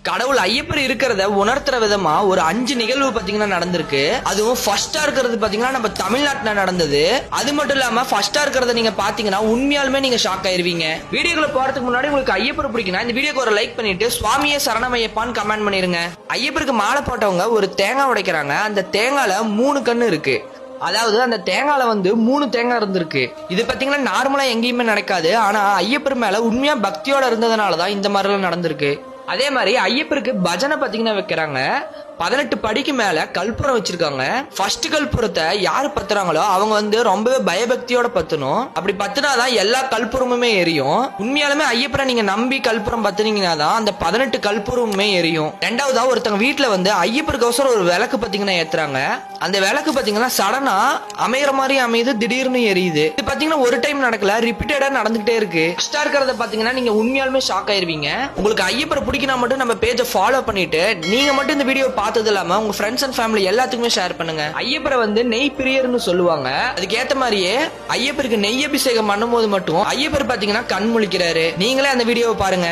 கடவுள் ஐயப்பர் இருக்கிறத உணர்த்துற விதமா ஒரு 5 நிகழ்வு பாத்தீங்கன்னா நடந்திருக்கு. அதுவும் ஃபர்ஸ்டா இருக்கிறது பாத்தீங்கன்னா நம்ம தமிழ்நாட்டுல நடந்தது. அது மட்டும் இல்லாம ஃபர்ஸ்டா இருக்கிறத நீங்க பாத்தீங்கன்னா உண்மையாலுமே நீங்க ஷாக் ஆயிருவீங்க. வீடியோக்குள்ள போறதுக்கு முன்னாடி உங்களுக்கு ஐயப்பர் பிடிக்குன்னா இந்த வீடியோக்கு ஒரு லைக் பண்ணிட்டு சுவாமியே சரணமையப்பான்னு கமெண்ட் பண்ணிருங்க. ஐயப்பருக்கு மாலை போட்டவங்க ஒரு தேங்காய் உடைக்கிறாங்க. அந்த தேங்காயில 3 கண்ணு இருக்கு. அதாவது அந்த தேங்காயில 3 தேங்காய் இருந்திருக்கு. இது பாத்தீங்கன்னா நார்மலா எங்கேயுமே நடக்காது. ஆனா ஐயப்பர் மேல உண்மையா பக்தியோட இருந்ததுனாலதான் இந்த மாதிரி எல்லாம் நடந்திருக்கு. அதே மாதிரி ஐயப்பருக்கு பஜனை பாத்தீங்கன்னா வைக்கிறாங்க. 18 படிக்கு மேல கற்பூரம் வச்சிருக்காங்க. ஃபர்ஸ்ட் கற்பூரத்தை யாரு பத்துறாங்களோ அவங்க ரொம்பவே பயபக்தியோட பத்தணும். அப்படி பத்துனாதான் எல்லா கற்பூரமுமே எரியும். உண்மையாலுமே ஐயப்பரை நீங்க நம்பி கற்பூரம் பத்துனீங்கன்னா தான் அந்த 18 கற்பூரமுமே எரியும். ரெண்டாவதா ஒருத்தவங்க வீட்டுல ஐயப்பருக்கோசரம் ஒரு விளக்கு பாத்தீங்கன்னா ஏத்துறாங்க. அந்த விளக்கு பாத்தீங்கன்னா சடனா அமையற மாதிரி அமையுது, திடீர்னு எரியுது. இது பாத்தீங்கன்னா ஒரு டைம் நடக்கல, ரிப்பீட்டடா நடந்துகிட்டே இருக்கு. ஃபர்ஸ்டா இருக்கிறத பாத்தீங்கன்னா நீங்க உண்மையாலுமே ஷாக் ஆயிருவீங்க. உங்களுக்கு ஐயப்பரை பிடிக்கினா மட்டும் நம்ம பேஜை ஃபாலோ பண்ணிட்டு நீங்க மட்டும் இந்த வீடியோ பார்த்தது இல்லாம உங்க ஃப்ரெண்ட்ஸ் அண்ட் ஃபேமிலி எல்லாத்துக்குமே ஷேர் பண்ணுங்க. ஐயப்பரை நெய் பிரியர்னு சொல்லுவாங்க. அதுக்கு ஏத்த மாதிரியே ஐயப்பருக்கு நெய் அபிஷேகம் பண்ணும்போது மட்டும் ஐயப்பர் பாத்தீங்கன்னா கண் முழிக்கிறாரு. நீங்களே அந்த வீடியோவை பாருங்க.